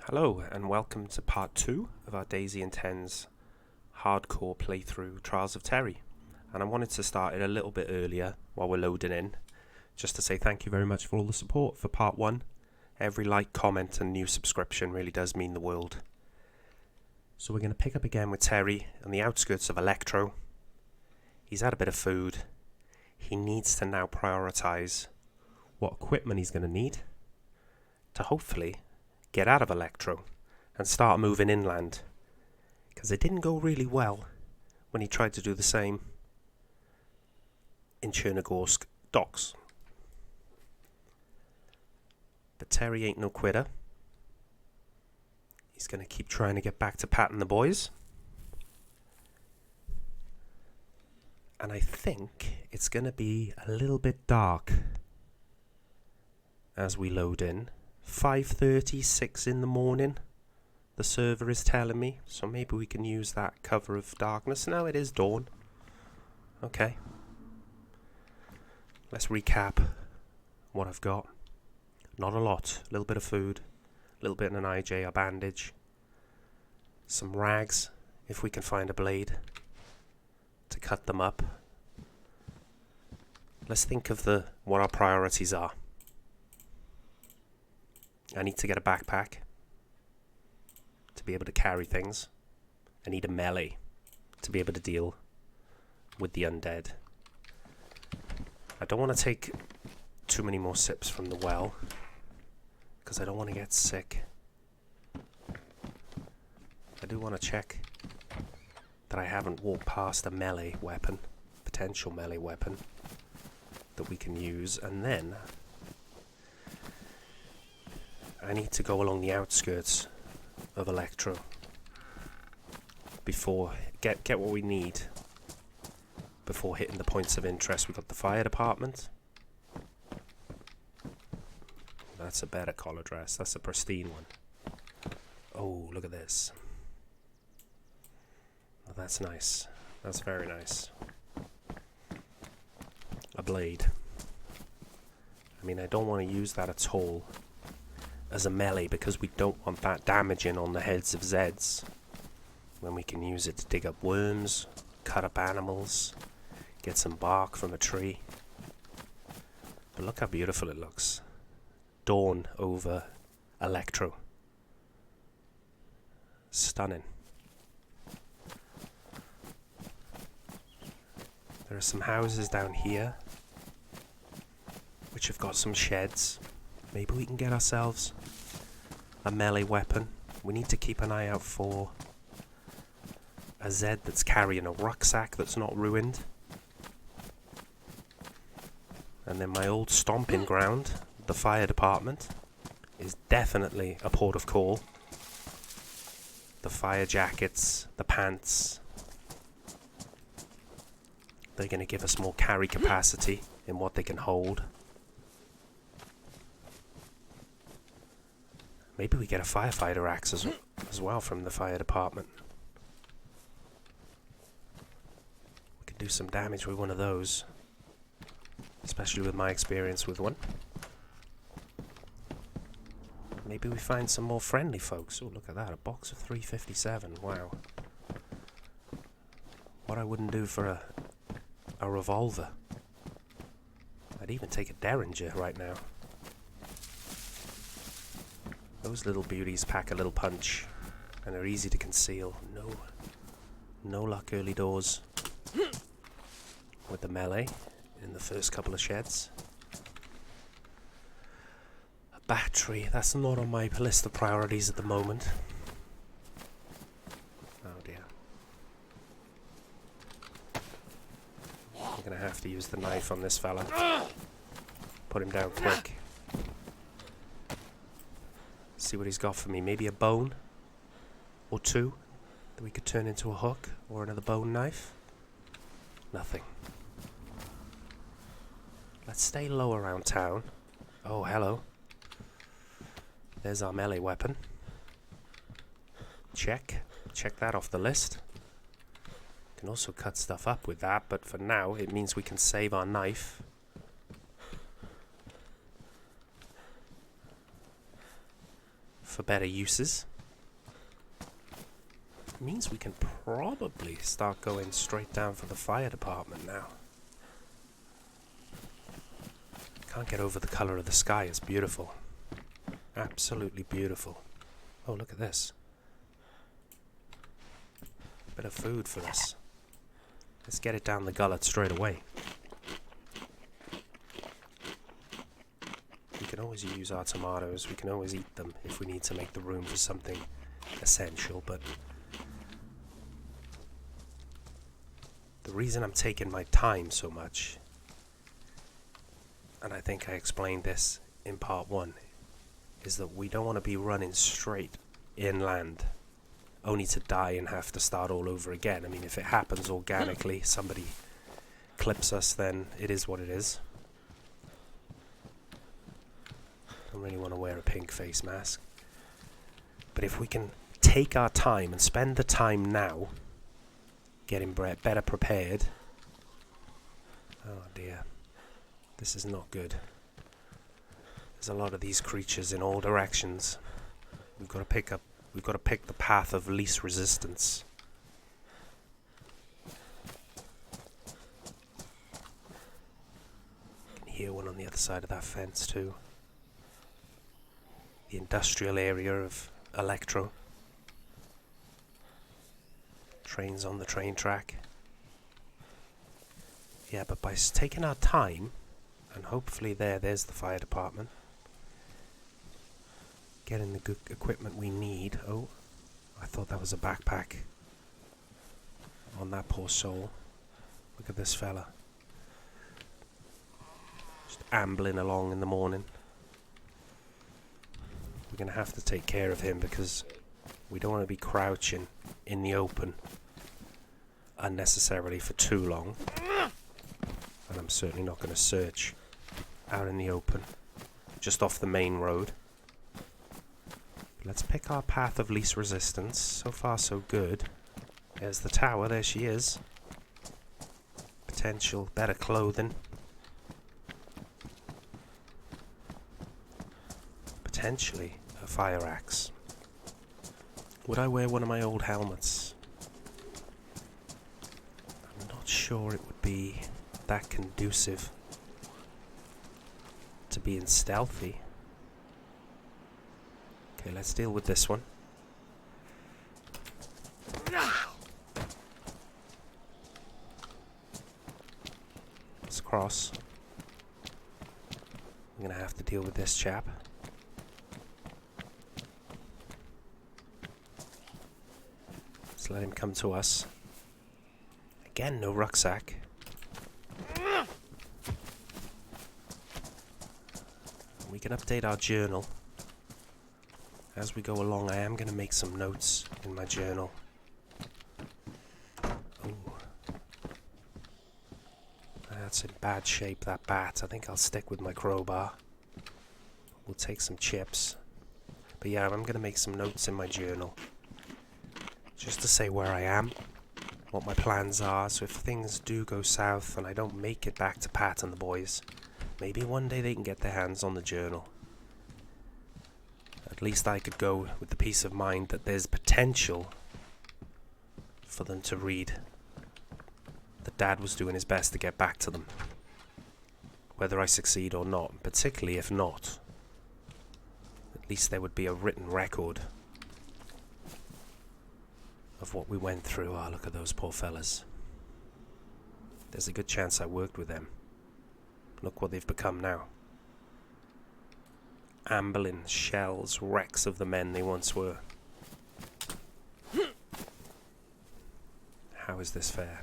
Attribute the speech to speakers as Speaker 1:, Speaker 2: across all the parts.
Speaker 1: Hello and welcome to part 2 of our DayZ IntenZ hardcore playthrough Trials of Terry. And I wanted to start it a little bit earlier while we're loading in, just to say thank you very much for all the support for part 1. Every like, comment and new subscription really does mean the world. So we're going to pick up again with Terry on the outskirts of Elektro. He's had a bit of food. He needs to now prioritise what equipment he's going to need to hopefully get out of Elektro and start moving inland, because it didn't go really well when he tried to do the same in Chernarus docks. But Terry ain't no quitter. He's going to keep trying to get back to patting the boys. And I think it's going to be a little bit dark as we load in. 5:36 in the morning, the server is telling me, so maybe we can use that cover of darkness. No, it is dawn. Okay. Let's recap what I've got. Not a lot. A little bit of food, a little bit in an IJ, a bandage, some rags, if we can find a blade to cut them up. Let's think of what our priorities are. I need to get a backpack to be able to carry things. I need a melee to be able to deal with the undead. I don't want to take too many more sips from the well, because I don't want to get sick. I do want to check that I haven't walked past a melee weapon, potential melee weapon, that we can use, and then I need to go along the outskirts of Elektro before get what we need before hitting the points of interest. We've got the fire department. That's a better collar dress. That's a pristine one. Oh, look at this. Oh, that's nice. That's very nice. A blade. I mean, I don't want to use that at all as a melee, because we don't want that damaging on the heads of Zeds when we can use it to dig up worms, cut up animals, get some bark from a tree. But look how beautiful it looks. Dawn over Elektro. Stunning. There are some houses down here which have got some sheds. Maybe we can get ourselves a melee weapon. We need to keep an eye out for a Zed that's carrying a rucksack that's not ruined. And then my old stomping ground, the fire department, is definitely a port of call. The fire jackets, the pants, they're going to give us more carry capacity in what they can hold. Maybe we get a firefighter axe as well from the fire department. We can do some damage with one of those, especially with my experience with one. Maybe we find some more friendly folks. Oh, look at that, a box of 357. Wow. What I wouldn't do for a revolver. I'd even take a Derringer right now. Those little beauties pack a little punch, and they're easy to conceal. No luck early doors with the melee in the first couple of sheds. A battery, that's not on my list of priorities at the moment. Oh dear. I'm gonna have to use the knife on this fella. Put him down quick. See what he's got for me. Maybe a bone or two that we could turn into a hook, or another bone knife. Nothing. Let's stay low around town. Oh, hello. There's our melee weapon. Check that off the list. Can also cut stuff up with that, but for now it means we can save our knife. for better uses. It means we can probably start going straight down for the fire department now. Can't get over the colour of the sky. It's beautiful. Absolutely beautiful. Oh, look at this. Bit of food for us. Let's get it down the gullet straight away. We can always use our tomatoes. We can always eat them if we need to make the room for something essential, but the reason I'm taking my time so much, and I think I explained this in part 1, is that we don't want to be running straight inland only to die and have to start all over again. I mean, if it happens organically, somebody clips us, then it is what it is. Don't really want to wear a pink face mask. But if we can take our time and spend the time now getting better prepared. Oh dear. This is not good. There's a lot of these creatures in all directions. We've got to pick the path of least resistance. I can hear one on the other side of that fence too. The industrial area of Elektro. Trains on the train track. Yeah, but by taking our time, and hopefully there's the fire department, getting the good equipment we need. Oh, I thought that was a backpack on that poor soul. Look at this fella. Just ambling along in the morning. We're going to have to take care of him because we don't want to be crouching in the open unnecessarily for too long. And I'm certainly not going to search out in the open, just off the main road. Let's pick our path of least resistance. So far so good. There's the tower, there she is. Potential better clothing. Potentially a fire axe. Would I wear one of my old helmets? I'm not sure it would be that conducive to being stealthy. Okay, let's deal with this one. Let's cross. I'm gonna have to deal with this chap. Let's let him come to us. Again, no rucksack. We can update our journal. As we go along, I am going to make some notes in my journal. Ooh. That's in bad shape, that bat. I think I'll stick with my crowbar. We'll take some chips. But yeah, I'm going to make some notes in my journal. Just to say where I am, what my plans are, so if things do go south and I don't make it back to Pat and the boys, maybe one day they can get their hands on the journal. At least I could go with the peace of mind that there's potential for them to read that Dad was doing his best to get back to them. Whether I succeed or not, particularly if not, at least there would be a written record of what we went through. Ah, look at those poor fellas. There's a good chance I worked with them. Look what they've become now. Ambling shells, wrecks of the men they once were. How is this fair?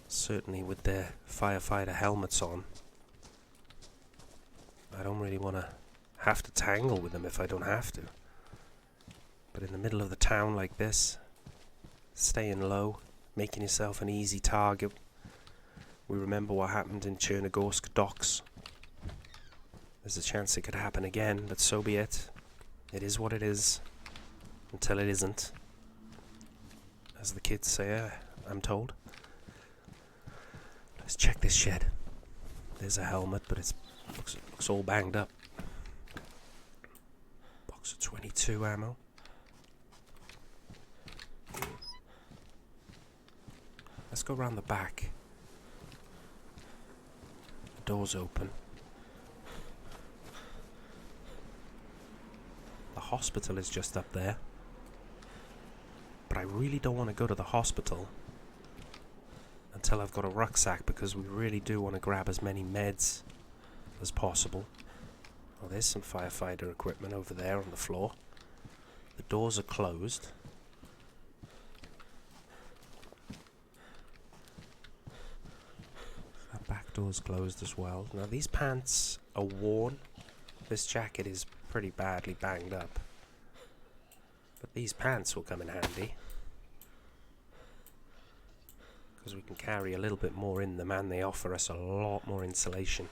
Speaker 1: Certainly with their firefighter helmets on, I don't really want to have to tangle with them if I don't have to. But in the middle of the town like this, staying low, making yourself an easy target. We remember what happened in Chernarus docks. There's a chance it could happen again, but so be it. It is what it is, until it isn't. As the kids say, I'm told. Let's check this shed. There's a helmet, but it's Looks all banged up. Box of 22 ammo. Let's go around the back. The door's open. The hospital is just up there. But I really don't want to go to the hospital until I've got a rucksack, because we really do want to grab as many meds as possible. Oh, there's some firefighter equipment over there on the floor. The doors are closed. That back door's closed as well. Now these pants are worn. This jacket is pretty badly banged up. But these pants will come in handy, because we can carry a little bit more in them, and they offer us a lot more insulation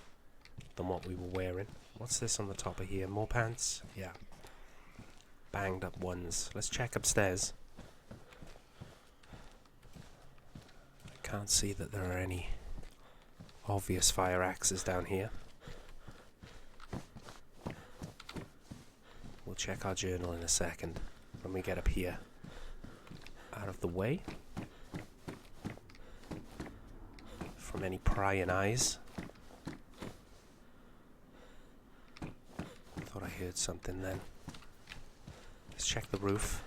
Speaker 1: than what we were wearing. What's this on the top of here? More pants? Yeah. Banged up ones. Let's check upstairs. I can't see that there are any obvious fire axes down here. We'll check our journal in a second when we get up here. Out of the way from any prying eyes. Thought I heard something then. Let's check the roof.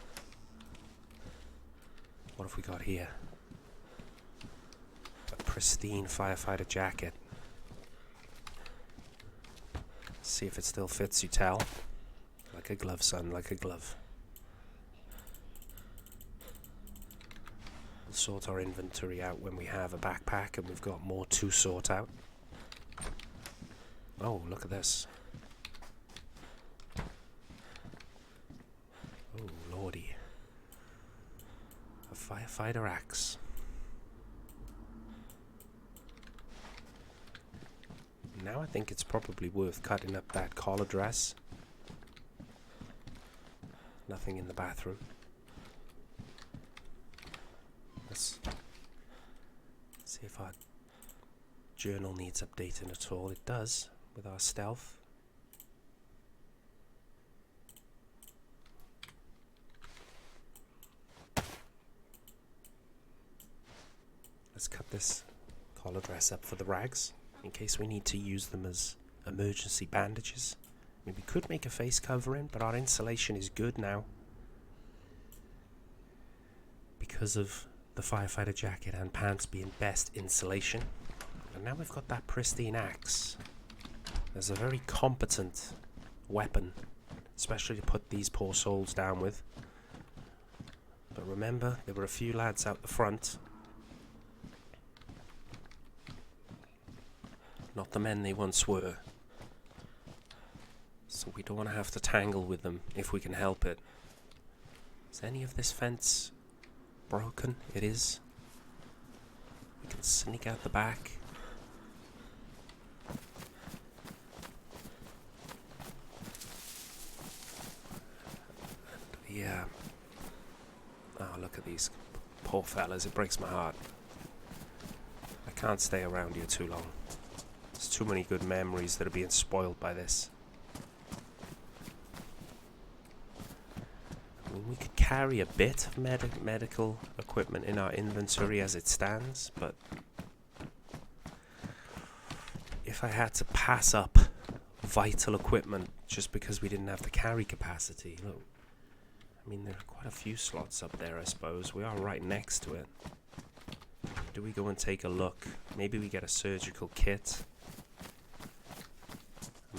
Speaker 1: What have we got here? A pristine firefighter jacket. See if it still fits, you tell. Like a glove, son, like a glove. We'll sort our inventory out when we have a backpack and we've got more to sort out. Oh, look at this. Oh, lordy. A firefighter axe. Now I think it's probably worth cutting up that collar dress. Nothing in the bathroom. Let's see if our journal needs updating at all. It does, with our stealth. Let's cut this collar dress up for the rags, in case we need to use them as emergency bandages. I mean, we could make a face covering, but our insulation is good now because of the firefighter jacket and pants being best insulation. And now we've got that pristine axe. There's a very competent weapon, especially to put these poor souls down with. But remember, there were a few lads out the front. Not the men they once were. So we don't want to have to tangle with them if we can help it. Is any of this fence broken? It is. We can sneak out the back. Yeah. Oh, look at these poor fellas. It breaks my heart. I can't stay around here too long. There's too many good memories that are being spoiled by this. I mean, we could carry a bit of medical equipment in our inventory as it stands, but if I had to pass up vital equipment just because we didn't have the carry capacity, look, I mean, there are quite a few slots up there, I suppose. We are right next to it. Do we go and take a look? Maybe we get a surgical kit.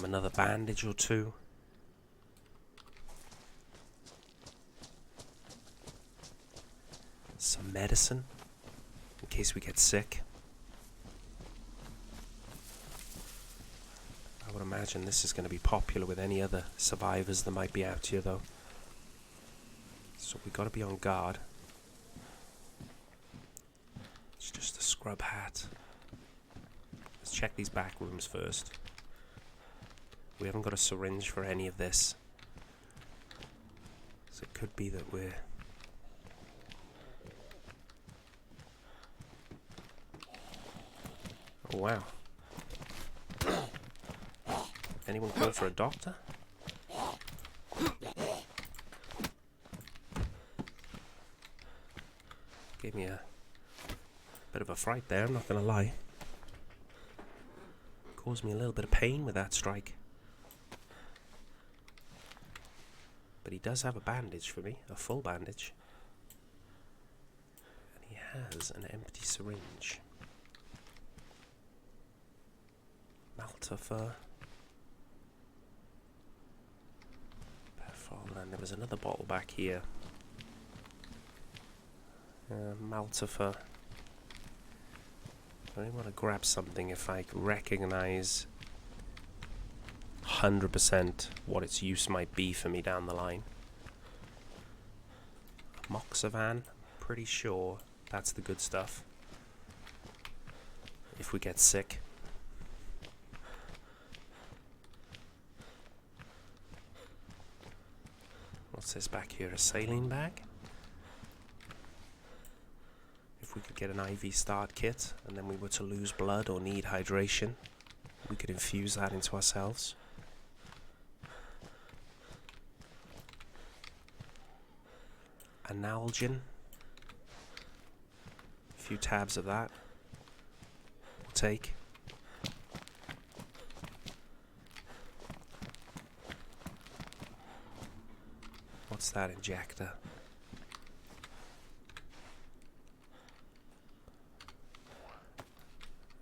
Speaker 1: Another bandage or two. Some medicine in case we get sick. I would imagine this is going to be popular with any other survivors that might be out here, though. So we've got to be on guard. It's just a scrub hat. Let's check these back rooms first. We haven't got a syringe for any of this. So it could be that we're... Oh, wow. Anyone call for a doctor? Gave me a bit of a fright there, I'm not gonna lie. Caused me a little bit of pain with that strike. But he does have a bandage for me, a full bandage. And he has an empty syringe. Maltofer. And there was another bottle back here. Maltofer. I only want to grab something if I recognise 100% what its use might be for me down the line. Moxavan, pretty sure that's the good stuff. If we get sick. What's this back here? A saline bag? If we could get an IV start kit and then we were to lose blood or need hydration, we could infuse that into ourselves. Analgin. A few tabs of that. We'll take. What's that injector?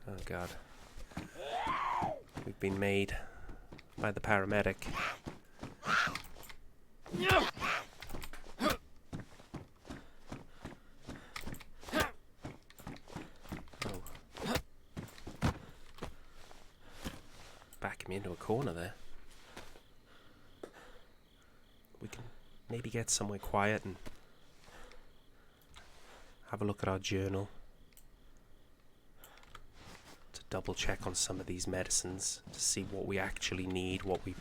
Speaker 1: Oh god. We've been made by the paramedic. Oh. Back me into a corner there. We can maybe get somewhere quiet and have a look at our journal to double check on some of these medicines to see what we actually need, what we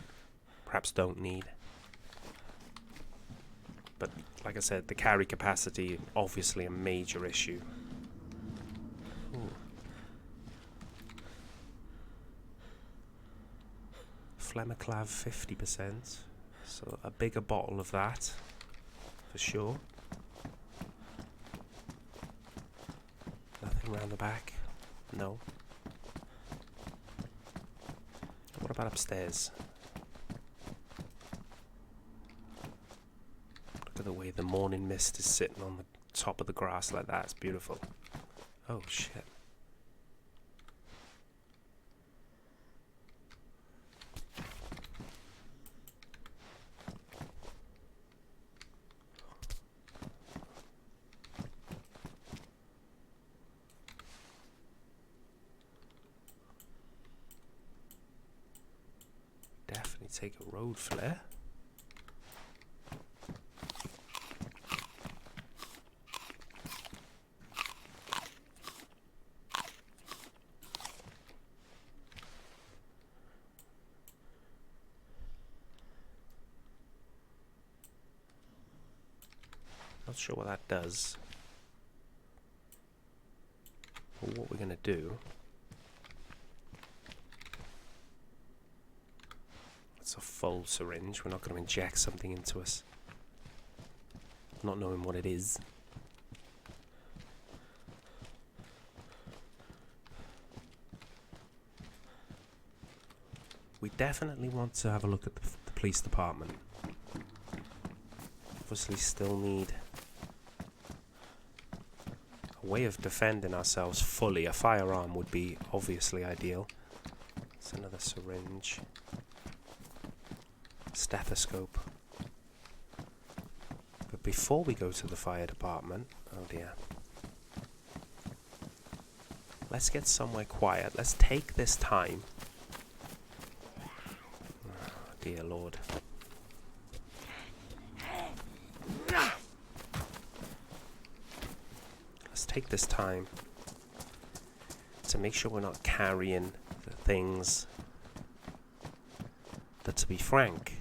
Speaker 1: perhaps don't need. But like I said, the carry capacity, obviously a major issue. Ooh. Flemiclav 50%. So a bigger bottle of that, for sure. Nothing around the back? No. What about upstairs? Look at the way the morning mist is sitting on the top of the grass like that. It's beautiful. Oh shit. Take a road flare. Not sure what that does. But what we're going to do, it's a full syringe. We're not going to inject something into us, not knowing what it is. We definitely want to have a look at the police department. Obviously still need a way of defending ourselves fully. A firearm would be obviously ideal. It's another syringe. Stethoscope. But before we go to the fire department, oh dear, let's get somewhere quiet. Let's take this time. Oh, dear Lord. Let's take this time to make sure we're not carrying the things that, to be frank,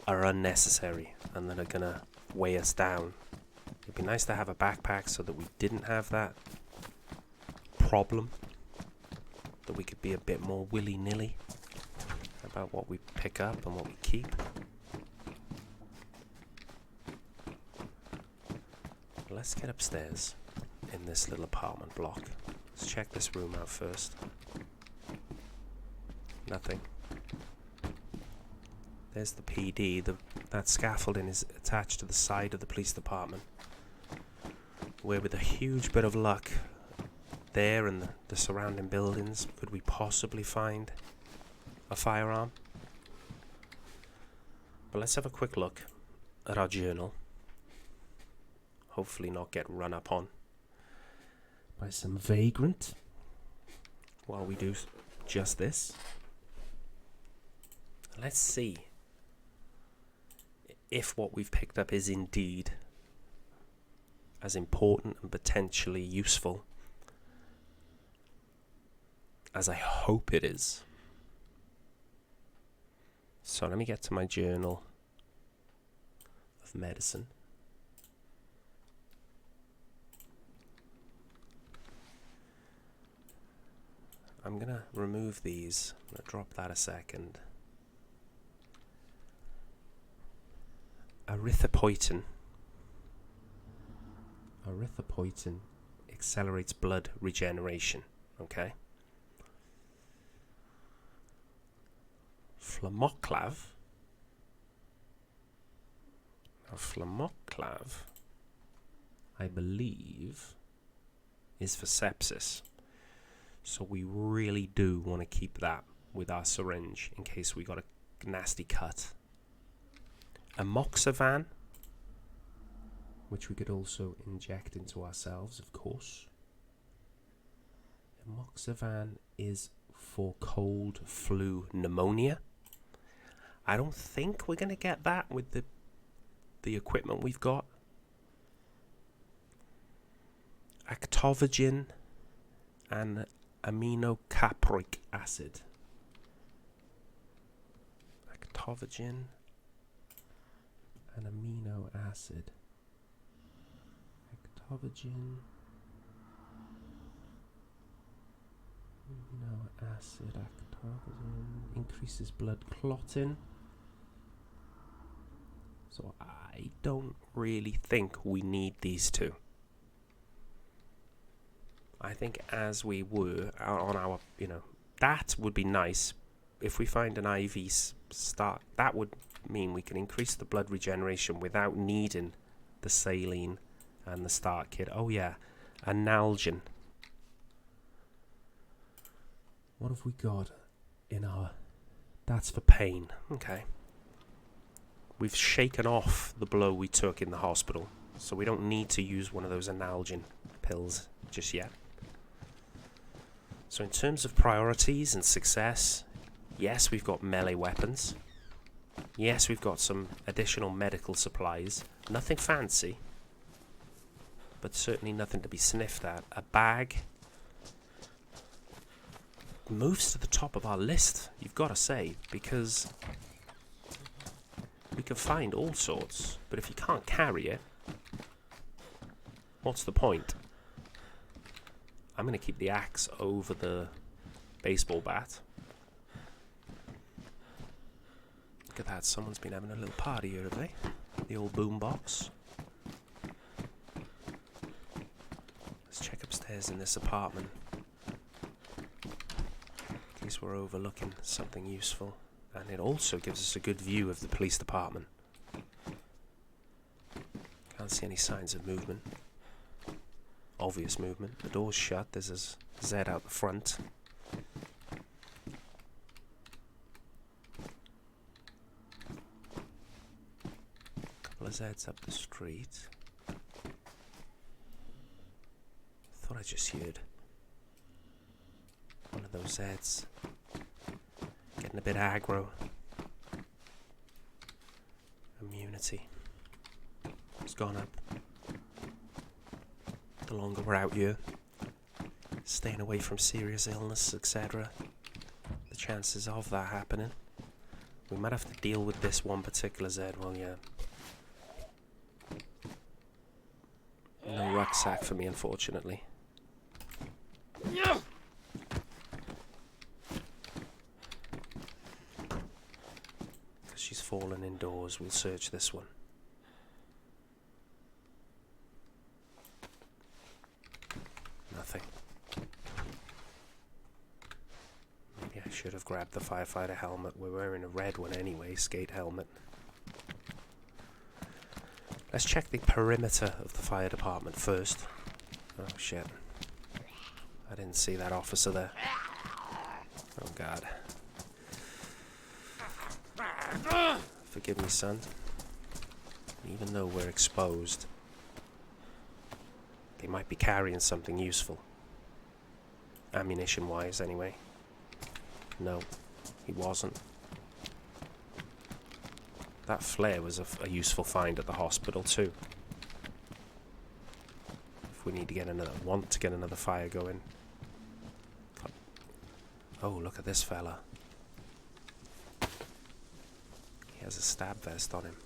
Speaker 1: are unnecessary and that are gonna weigh us down. It'd be nice to have a backpack so that we didn't have that problem, that we could be a bit more willy-nilly. about what we pick up and what we keep. Let's get upstairs in this little apartment block. Let's check this room out first. Nothing. There's the PD. That scaffolding is attached to the side of the police department, where with a huge bit of luck there and the surrounding buildings, could we possibly find a firearm? But let's have a quick look at our journal. Hopefully not get run up on by some vagrant while we do just this. Let's see if what we've picked up is indeed as important and potentially useful as I hope it is. So let me get to my journal of medicine. I'm going to remove these. I'm going to drop that a second. Erythropoietin. Erythropoietin accelerates blood regeneration. Okay. Flamoclav. Now, Flamoclav, I believe, is for sepsis. So we really do want to keep that with our syringe in case we got a nasty cut. Amoxavan, which we could also inject into ourselves, of course. Amoxavan is for cold, flu, pneumonia. I don't think we're going to get that with the equipment we've got. Actovagin and aminocaproic acid. Actovagin and amino acid. Actovagin, amino acid, actovagin increases blood clotting. So I don't really think we need these two. I think as we were on our, that would be nice if we find an IV start. That would mean we can increase the blood regeneration without needing the saline and the start kit. Oh yeah, analgin. What have we got in our... That's for pain. Okay. We've shaken off the blow we took in the hospital, so we don't need to use one of those analgin pills just yet. So in terms of priorities and success, yes, we've got melee weapons. Yes, we've got some additional medical supplies. Nothing fancy, but certainly nothing to be sniffed at. A bag moves to the top of our list, you've got to say, because we can find all sorts, but if you can't carry it, what's the point? I'm going to keep the axe over the baseball bat. Look at that, someone's been having a little party here today. The old boombox. Let's check upstairs in this apartment, in case we're overlooking something useful. And it also gives us a good view of the police department. Can't see any signs of movement. Obvious movement. The door's shut. There's a Z out the front. Couple of Zs up the street. Thought I just heard one of those Zs getting a bit aggro. Immunity. It's gone up. The longer we're out here, staying away from serious illness, etc., the chances of that happening. We might have to deal with this one particular Z. Well, yeah. No rucksack for me, unfortunately. she's fallen indoors. We'll search this one. Nothing. Maybe I should have grabbed the firefighter helmet. We're wearing a red one anyway, skate helmet. Let's check the perimeter of the fire department first. Oh shit. I didn't see that officer there. Oh god. Forgive me, son. Even though we're exposed, they might be carrying something useful. Ammunition-wise, anyway. No, he wasn't. That flare was a useful find at the hospital, too. If we need to get want to get another fire going. Oh, look at this fella. He has a stab vest on him.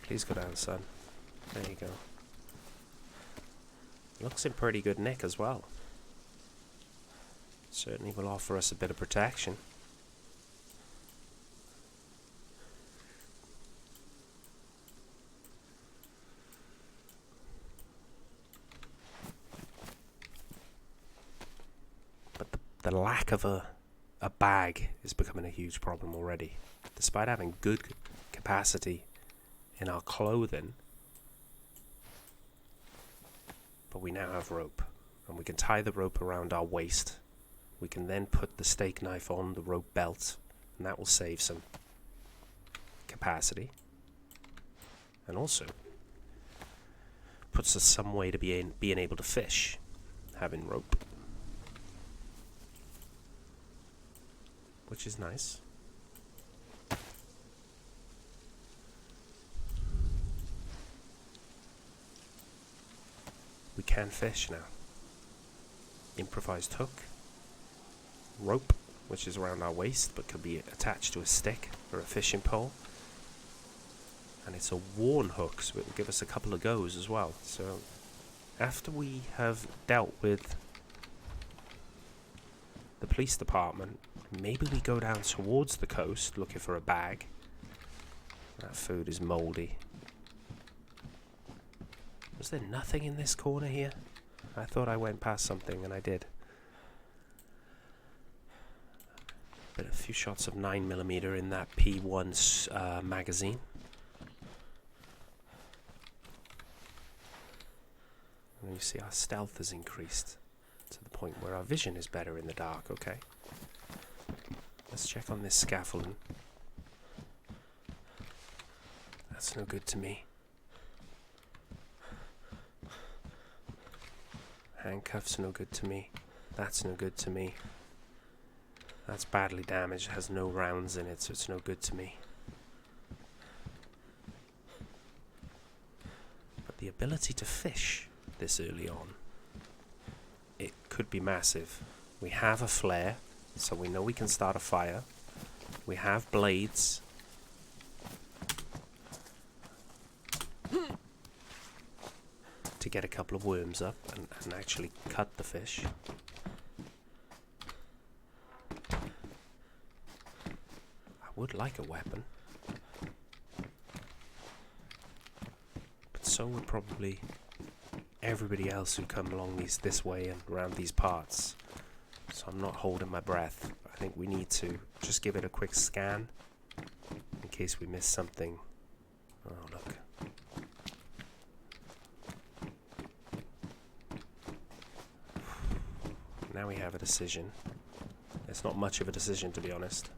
Speaker 1: Please go down, son. There you go. Looks in pretty good nick as well. Certainly will offer us a bit of protection. But the lack of a bag is becoming a huge problem already. Despite having good capacity in our clothing, but we now have rope, and we can tie the rope around our waist. We can then put the steak knife on the rope belt, and that will save some capacity, and also puts us some way to being able to fish, having rope, which is nice. We can fish now. Improvised hook. Rope, which is around our waist, but could be attached to a stick or a fishing pole. And it's a worn hook, so it will give us a couple of goes as well. So, after we have dealt with the police department, maybe we go down towards the coast looking for a bag. That food is mouldy. Was there nothing in this corner here? I thought I went past something, and I did. But a few shots of 9mm in that P1 magazine. And you see our stealth has increased to the point where our vision is better in the dark, okay? Let's check on this scaffolding. That's no good to me. Handcuffs no good to me. That's no good to me. That's badly damaged, has no rounds in it, so it's no good to me. But the ability to fish this early on, it could be massive. We have a flare, so we know we can start a fire. We have blades. To get a couple of worms up and actually cut the fish. I would like a weapon, but so would probably everybody else who come along this way and around these parts. So I'm not holding my breath. I think we need to just give it a quick scan in case we miss something. Oh look. Now we have a decision. It's not much of a decision, to be honest.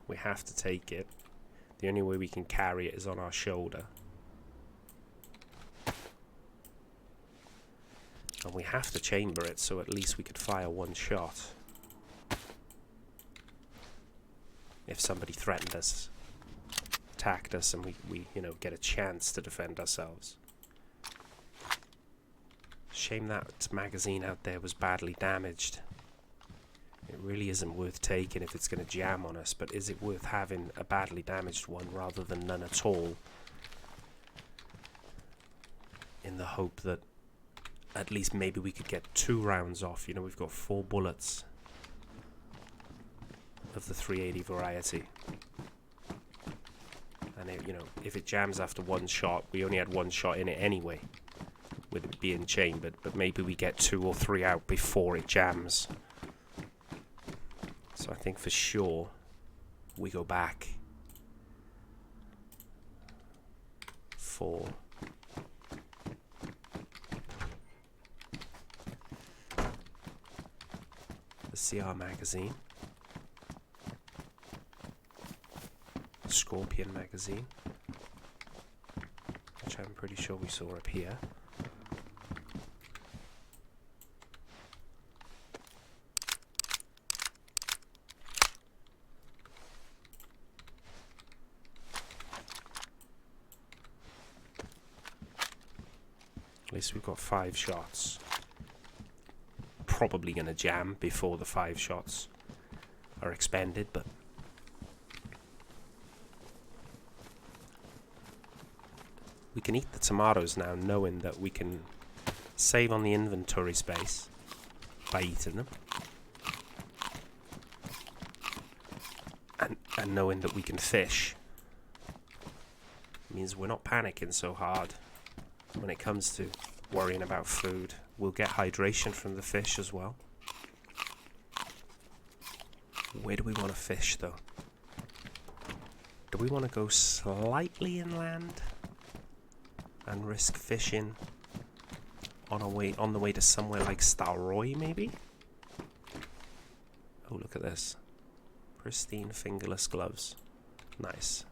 Speaker 1: We have to take it. The only way we can carry it is on our shoulder. And we have to chamber it, so at least we could fire one shot. If somebody threatened us. attacked us and we get a chance to defend ourselves. Shame that magazine out there was badly damaged. It really isn't worth taking if it's going to jam on us, but is it worth having a badly damaged one rather than none at all? In the hope that at least maybe we could get 2 rounds off. We've got 4 bullets of the 380 variety. And if it jams after 1 shot, we only had 1 shot in it anyway, with it being chambered, but maybe we get 2 or 3 out before it jams. So I think for sure we go back for the CR magazine, Scorpion magazine, which I'm pretty sure we saw up here. At least we've got 5 shots. Probably going to jam before the 5 shots are expended, but we can eat the tomatoes now, knowing that we can save on the inventory space by eating them, and knowing that we can fish means we're not panicking so hard when it comes to worrying about food. We'll get hydration from the fish as well. Where do we want to fish though? Do we want to go slightly inland and risk fishing on the way to somewhere like Stalroy maybe? Oh, look at this. Pristine fingerless gloves. Nice.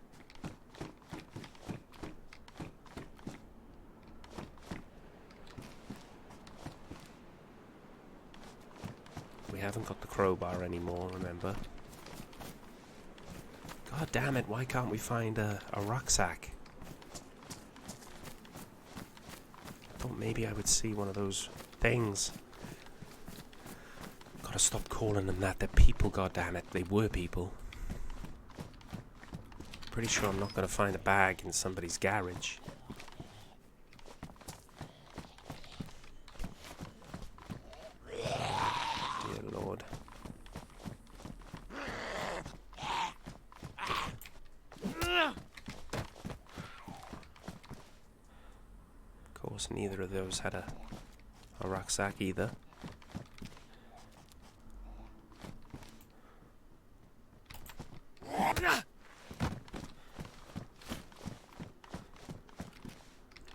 Speaker 1: We haven't got the crowbar anymore, remember? God damn it, why can't we find a rucksack? I thought maybe I would see one of those things. Gotta stop calling them that. They're people, goddammit. They were people. Pretty sure I'm not gonna find a bag in somebody's garage. Neither of those had a rucksack either.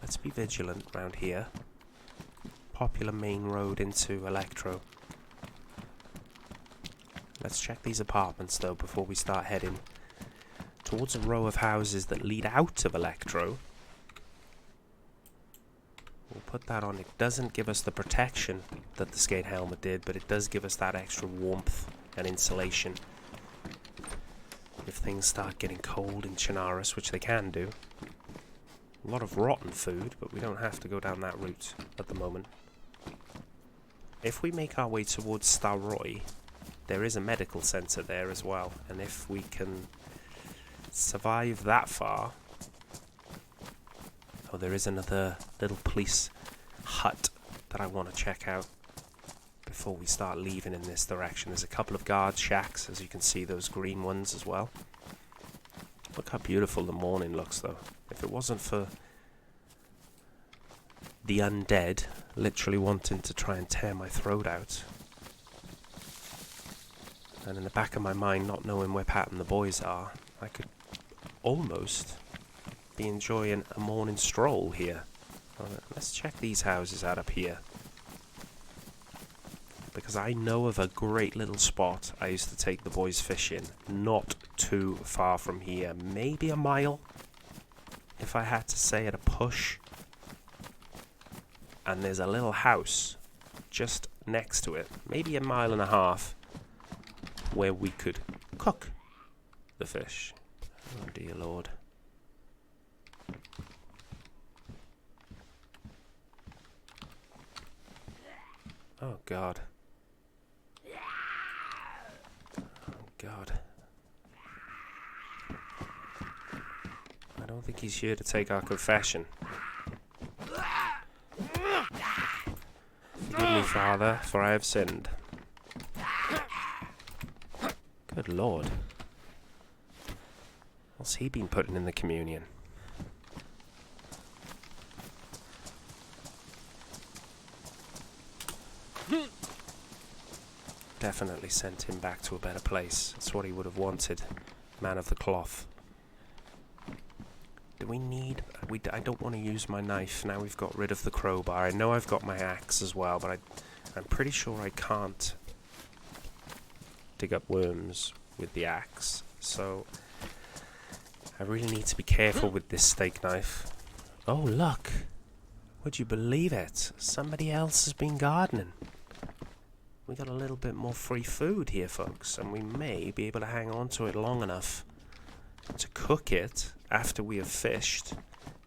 Speaker 1: Let's be vigilant round here. Popular main road into Elektro. Let's check these apartments though before we start heading towards a row of houses that lead out of Elektro. We'll put that on. It doesn't give us the protection that the skate helmet did, but it does give us that extra warmth and insulation. If things start getting cold in Chernarus, which they can do. A lot of rotten food, but we don't have to go down that route at the moment. If we make our way towards Stalroy, there is a medical centre there as well, and if we can survive that far... Oh, there is another little police hut that I want to check out before we start leaving in this direction. There's a couple of guard shacks, as you can see, those green ones as well. Look how beautiful the morning looks, though. If it wasn't for the undead literally wanting to try and tear my throat out, and in the back of my mind not knowing where Pat and the boys are, I could almost... be enjoying a morning stroll here. Let's check these houses out up here, because I know of a great little spot I used to take the boys fishing, not too far from here, maybe a mile if I had to say at a push, and there's a little house just next to it, maybe a mile and a half, where we could cook the fish. Oh dear Lord. God. Oh God. I don't think he's here to take our confession. Forgive me, Father, for I have sinned. Good Lord. What's he been putting in the communion? Definitely sent him back to a better place. That's what he would have wanted. Man of the cloth. Do we need... I don't want to use my knife now we've got rid of the crowbar. I know I've got my axe as well, but I'm pretty sure I can't dig up worms with the axe. So I really need to be careful with this steak knife. Oh, look. Would you believe it? Somebody else has been gardening. We got a little bit more free food here, folks, and we may be able to hang on to it long enough to cook it after we have fished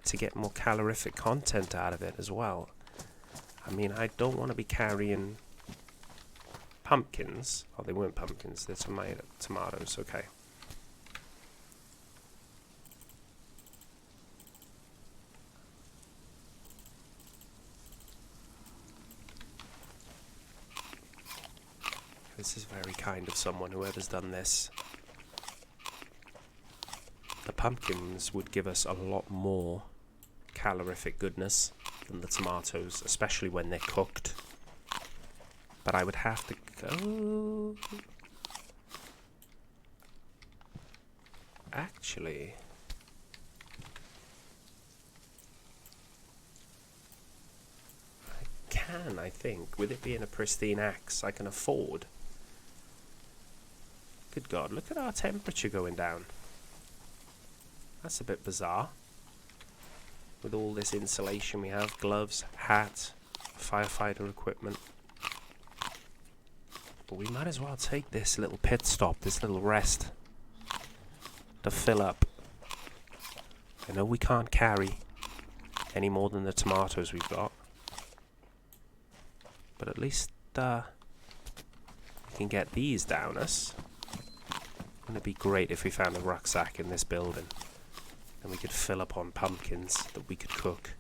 Speaker 1: to get more calorific content out of it as well. I mean, I don't want to be carrying pumpkins. Oh, they weren't pumpkins, they're tomatoes, okay. This is very kind of someone, whoever's done this. The pumpkins would give us a lot more calorific goodness than the tomatoes, especially when they're cooked. But I would have to go... Actually... I think. With it being a pristine axe, I can afford... Good God, look at our temperature going down. That's a bit bizarre. With all this insulation we have, gloves, hat, firefighter equipment. But we might as well take this little pit stop, this little rest, to fill up. I know we can't carry any more than the tomatoes we've got. But at least we can get these down us. Wouldn't it be great if we found a rucksack in this building and we could fill up on pumpkins that we could cook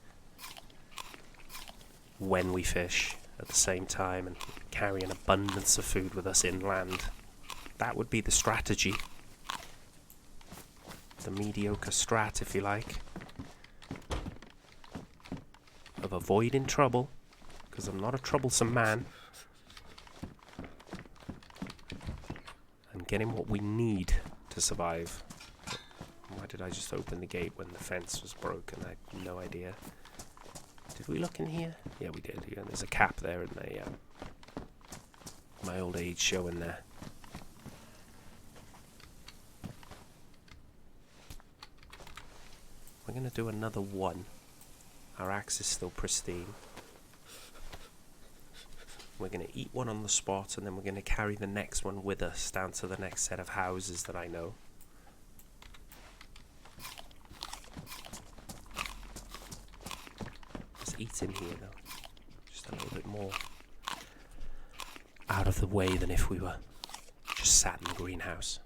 Speaker 1: when we fish at the same time and carry an abundance of food with us inland. That would be the strategy. The mediocre strat, if you like, of avoiding trouble, because I'm not a troublesome man, and getting what we need to survive. Why did I just open the gate when the fence was broken? I had no idea. Did we look in here? Yeah, we did. Yeah, there's a cap there and my old age showing there. We're going to do another one. Our axe is still pristine. We're going to eat one on the spot, and then we're going to carry the next one with us down to the next set of houses that I know. Let's eat in here, though. Just a little bit more out of the way than if we were just sat in the greenhouse.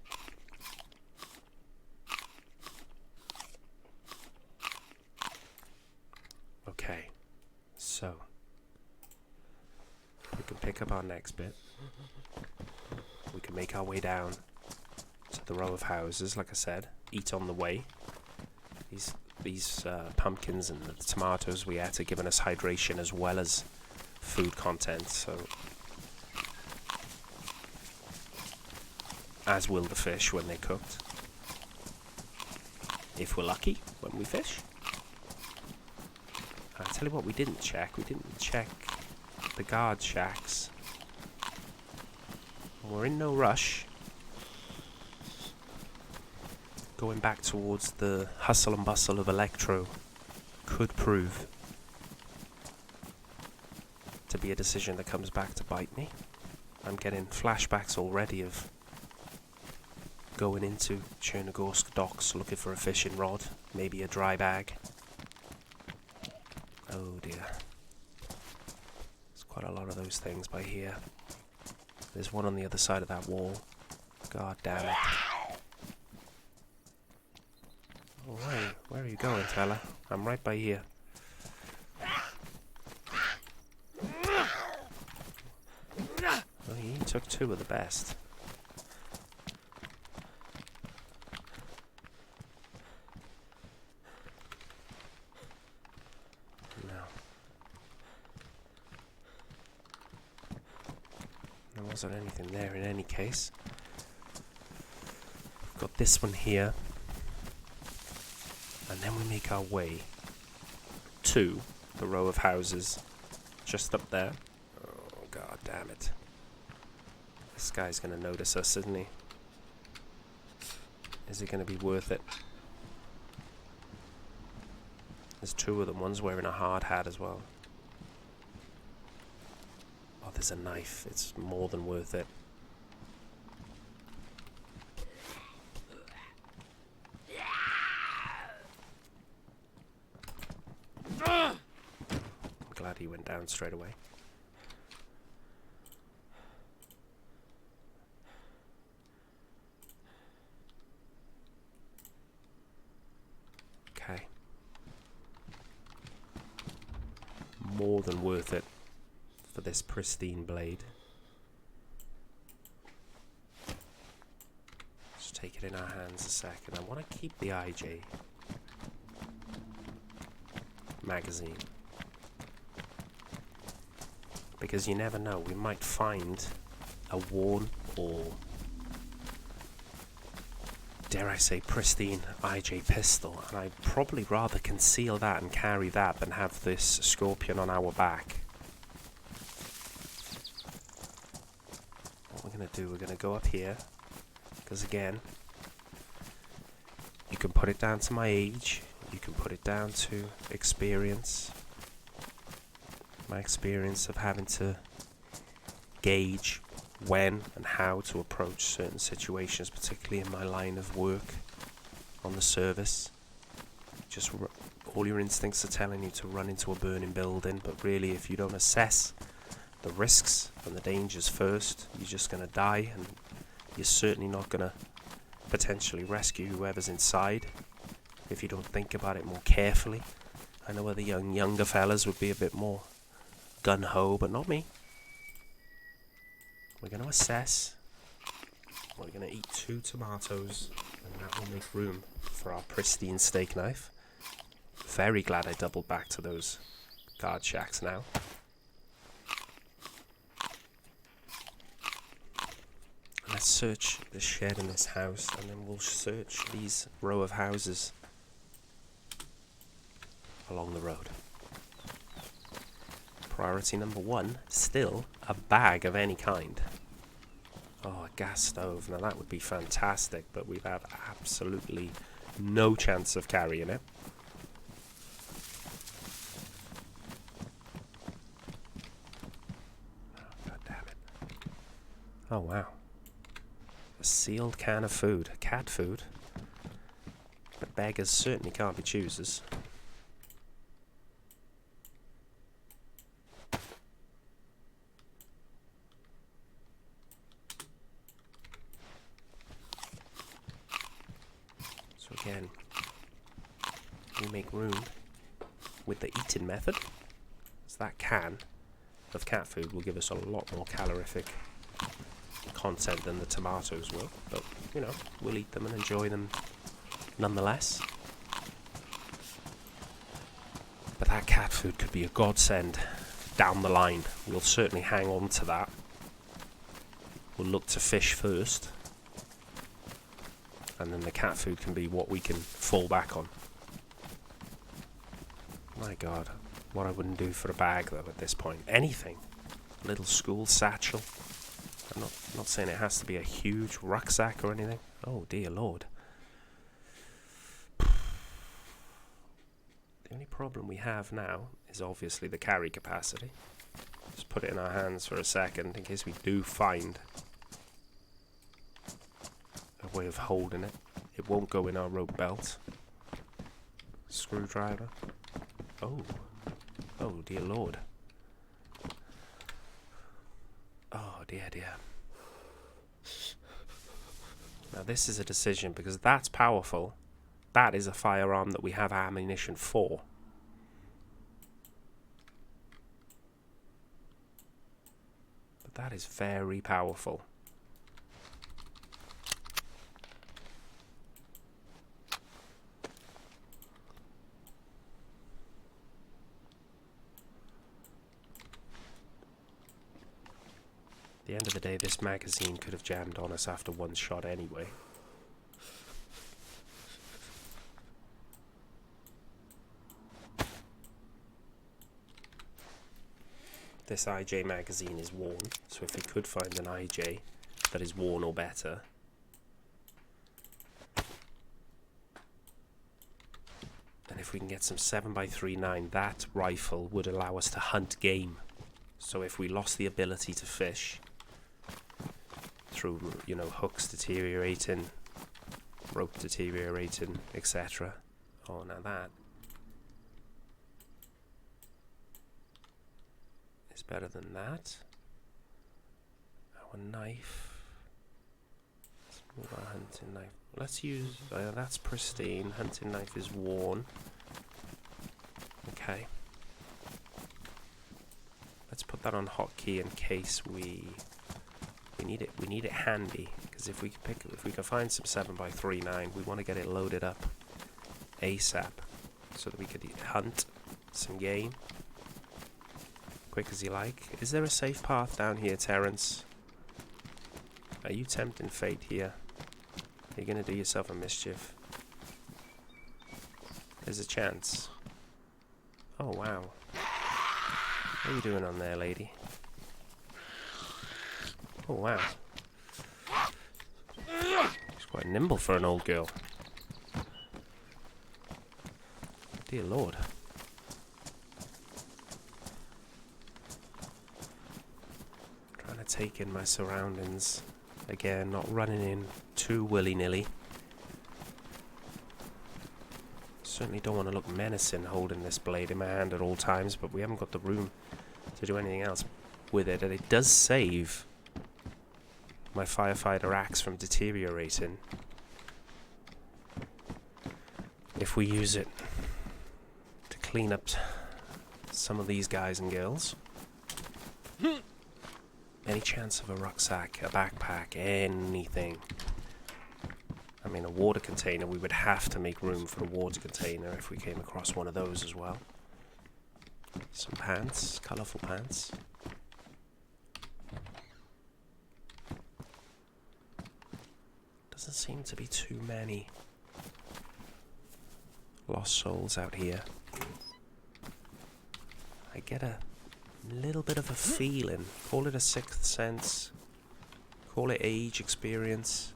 Speaker 1: Okay, so we can pick up our next bit. We can make our way down to the row of houses, like I said, eat on the way. These pumpkins and the tomatoes we ate are giving us hydration as well as food content, so as will the fish when they're cooked. If we're lucky when we fish. I'll tell you what we didn't check. We didn't check the guard shacks. We're in no rush. Going back towards the hustle and bustle of Electro could prove to be a decision that comes back to bite me. I'm getting flashbacks already of going into Chernarus docks looking for a fishing rod, maybe a dry bag. Oh dear. It's Quite a lot of those things by here. There's one on the other side of that wall. God damn it. Alright, where are you going, fella? I'm right by here. Well, he took two of the best. No. There wasn't anything there in any case. We've got this one here. And then we make our way to the row of houses just up there. Oh, god damn it. This guy's going to notice us, isn't he? Is it going to be worth it? There's two of them. One's wearing a hard hat as well. Oh, there's a knife. It's more than worth it. I'm glad he went down straight away. Okay. More than worth it for this pristine blade. Just take it in our hands a second. I want to keep the IJ magazine. Because you never know, we might find a worn or, dare I say, pristine IJ pistol, and I'd probably rather conceal that and carry that than have this scorpion on our back. What we're going to do, we're going to go up here, because again, you can put it down to my age, you can put it down to experience. My experience of having to gauge when and how to approach certain situations, particularly in my line of work on the service. Just all your instincts are telling you to run into a burning building, but really if you don't assess the risks and the dangers first, you're just going to die, and you're certainly not going to potentially rescue whoever's inside if you don't think about it more carefully. I know other younger fellas would be a bit more gun-ho, but not me. We're going to assess. We're going to eat 2 tomatoes, and that will make room for our pristine steak knife. Very glad I doubled back to those guard shacks now. Let's search the shed in this house, and then we'll search these row of houses along the road. Priority number 1, still a bag of any kind. Oh, a gas stove. Now that would be fantastic, but we'd have absolutely no chance of carrying it. Oh, god damn it. Oh, wow. A sealed can of food. Cat food. But beggars certainly can't be choosers. Again, we make room with the eating method, so that can of cat food will give us a lot more calorific content than the tomatoes will, but you know, we'll eat them and enjoy them nonetheless. But that cat food could be a godsend down the line. We'll certainly hang on to that. We'll look to fish first, and then the cat food can be what we can fall back on. My god, what I wouldn't do for a bag though at this point. Anything. A little school satchel. I'm not saying it has to be a huge rucksack or anything. Oh dear lord. The only problem we have now is obviously the carry capacity. Just put it in our hands for a second in case we do find a way of holding it. It won't go in our rope belt. Screwdriver. Oh dear lord. dear, dear. Now this is a decision, because that's powerful. That is a firearm that we have ammunition for. But that is very powerful. At the end of the day, this magazine could have jammed on us after one shot anyway. This IJ magazine is worn, so if we could find an IJ that is worn or better. And if we can get some 7x39, that rifle would allow us to hunt game. So if we lost the ability to fish through, you know, hooks deteriorating, rope deteriorating, etc. Oh, now that is better than that. Our knife. Let's move our hunting knife. Let's use, that's pristine. Hunting knife is worn. Okay. Let's put that on hotkey in case we need it. We need it handy, because if we can find some 7x39, we want to get it loaded up ASAP, so that we could hunt some game quick as you like. Is there a safe path down here, Terrence? Are you tempting fate here? You're gonna do yourself a mischief. There's a chance. Oh wow. What are you doing on there, lady? Oh wow. She's quite nimble for an old girl. Dear Lord. Trying to take in my surroundings. Again, not running in too willy-nilly. Certainly don't want to look menacing holding this blade in my hand at all times, but we haven't got the room to do anything else with it. And it does save my firefighter axe from deteriorating if we use it to clean up some of these guys and girls. Any chance of a rucksack, a backpack, anything? I mean, a water container, we would have to make room for a water container if we came across one of those as well. Some pants, colourful pants. Doesn't seem to be too many lost souls out here. I get a little bit of a feeling. Call it a sixth sense. Call it age, experience.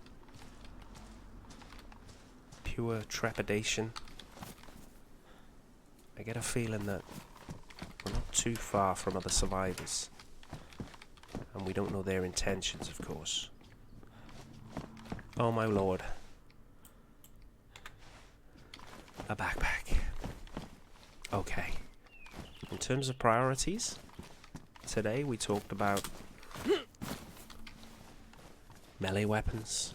Speaker 1: Pure trepidation. I get a feeling that we're not too far from other survivors. And we don't know their intentions, of course. Oh my lord. A backpack. Okay. In terms of priorities, today we talked about melee weapons,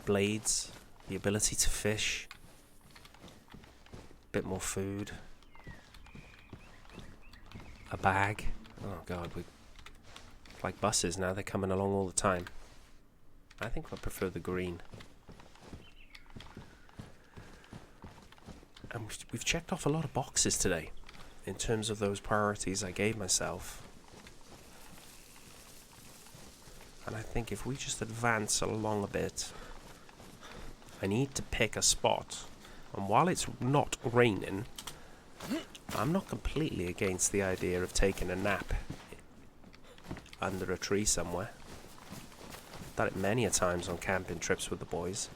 Speaker 1: blades, the ability to fish, a bit more food, a bag. Oh god, we like buses now, they're coming along all the time. I think I prefer the green. And we've checked off a lot of boxes today in terms of those priorities I gave myself. And I think if we just advance along a bit, I need to pick a spot. And while it's not raining, I'm not completely against the idea of taking a nap under a tree somewhere. Done it many a times on camping trips with the boys.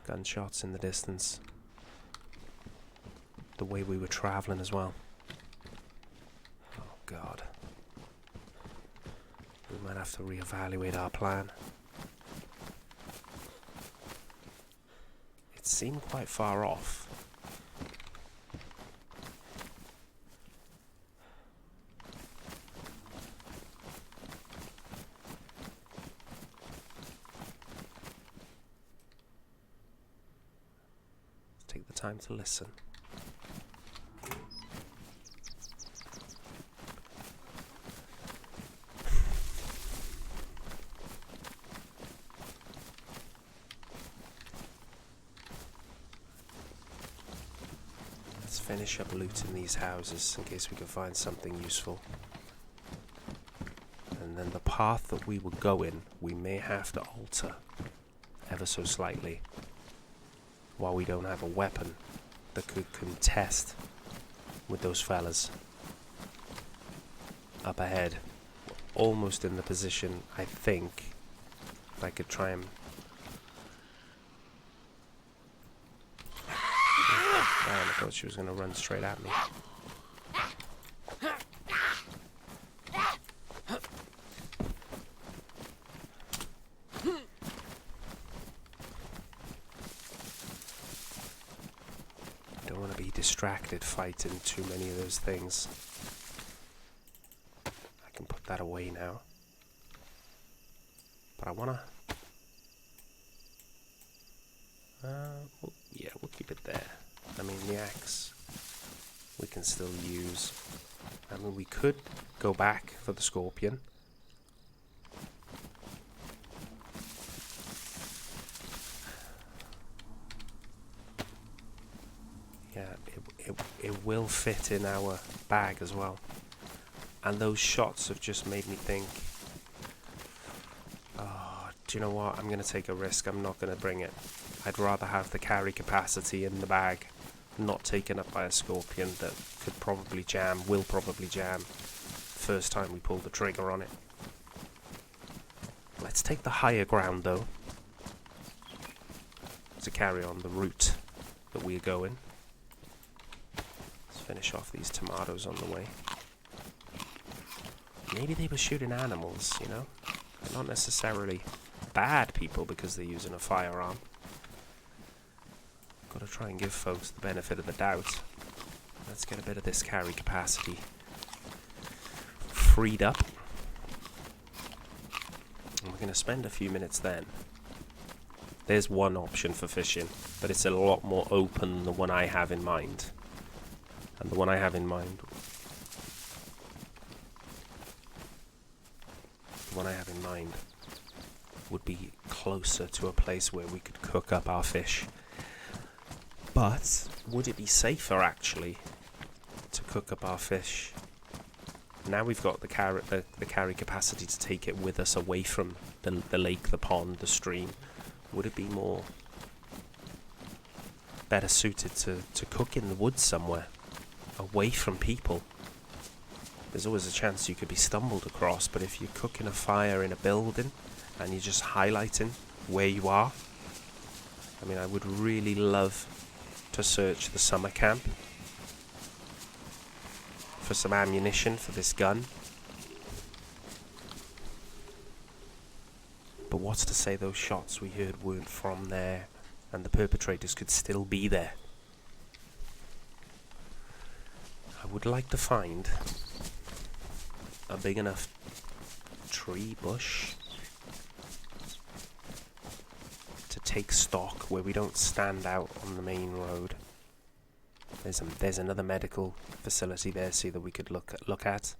Speaker 1: Gunshots in the distance. The way we were travelling as well. Oh god. We might have to reevaluate our plan. It seemed quite far off, time to listen. Let's finish up looting these houses in case we can find something useful. And then the path that we will go in, we may have to alter ever so slightly while we don't have a weapon that could contest with those fellas up ahead. We're almost in the position, I think, if I could try and... Damn, I thought she was going to run straight at me. Distracted fighting too many of those things. I can put that away now. But I wanna... we'll keep it there. I mean, the axe we can still use. I mean, we could go back for the scorpion. It will fit in our bag as well. And those shots have just made me think, oh, do you know what? I'm going to take a risk. I'm not going to bring it. I'd rather have the carry capacity in the bag, not taken up by a scorpion that could probably jam, will probably jam, first time we pull the trigger on it. Let's take the higher ground, though, to carry on the route that we're going. Finish off these tomatoes on the way. Maybe they were shooting animals, you know? They're not necessarily bad people because they're using a firearm. Gotta try and give folks the benefit of the doubt. Let's get a bit of this carry capacity freed up. And we're gonna spend a few minutes then. There's one option for fishing, but it's a lot more open than the one I have in mind. And the one I have in mind... would be closer to a place where we could cook up our fish. But would it be safer, actually, to cook up our fish? Now we've got the carry capacity to take it with us away from the lake, the pond, the stream. Would it be more... better suited to cook in the woods somewhere? Away from people. There's always a chance you could be stumbled across, but if you're cooking a fire in a building and you're just highlighting where you are, I mean, I would really love to search the summer camp for some ammunition for this gun. But what's to say those shots we heard weren't from there and the perpetrators could still be there? I would like to find a big enough tree bush to take stock where we don't stand out on the main road. There's another medical facility there, see, that we could look at.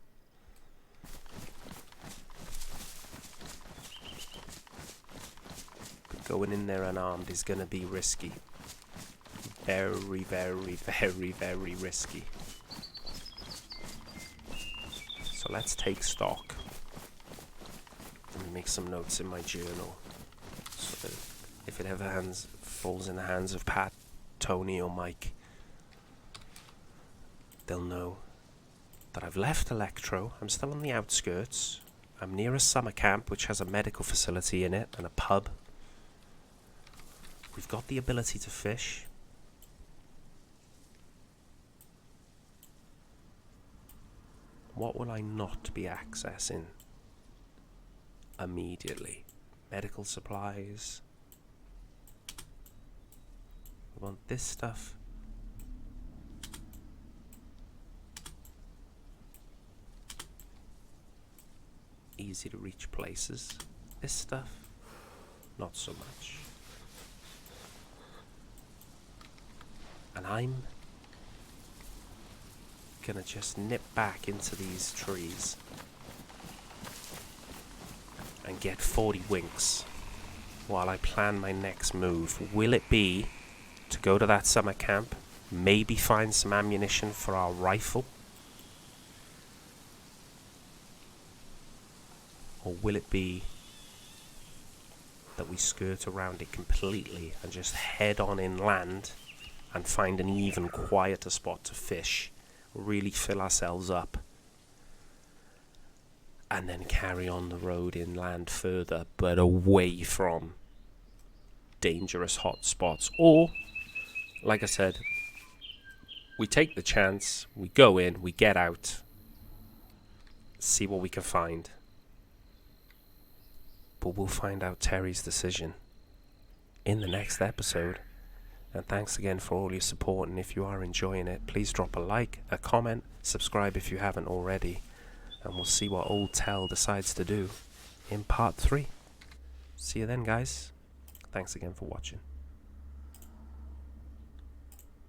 Speaker 1: But going in there unarmed is going to be risky. Very, very, very, very risky. So let's take stock. Let me make some notes in my journal, so that if it ever falls in the hands of Pat, Tony or Mike, they'll know that I've left Electro. I'm still on the outskirts. I'm near a summer camp which has a medical facility in it and a pub. We've got the ability to fish. What will I not be accessing immediately? Medical supplies. We want this stuff. Easy to reach places. This stuff, not so much. And I'm gonna just nip back into these trees and get 40 winks while I plan my next move. Will it be to go to that summer camp, maybe find some ammunition for our rifle? Or will it be that we skirt around it completely and just head on inland and find an even quieter spot to fish, really fill ourselves up, and then carry on the road inland further, but away from dangerous hot spots? Or, like I said, we take the chance, we go in, we get out, see what we can find. But we'll find out Terry's decision in the next episode. And thanks again for all your support, and if you are enjoying it, please drop a like, a comment, subscribe if you haven't already, and we'll see what old Tell decides to do in part 3. See you then, guys. Thanks again for watching.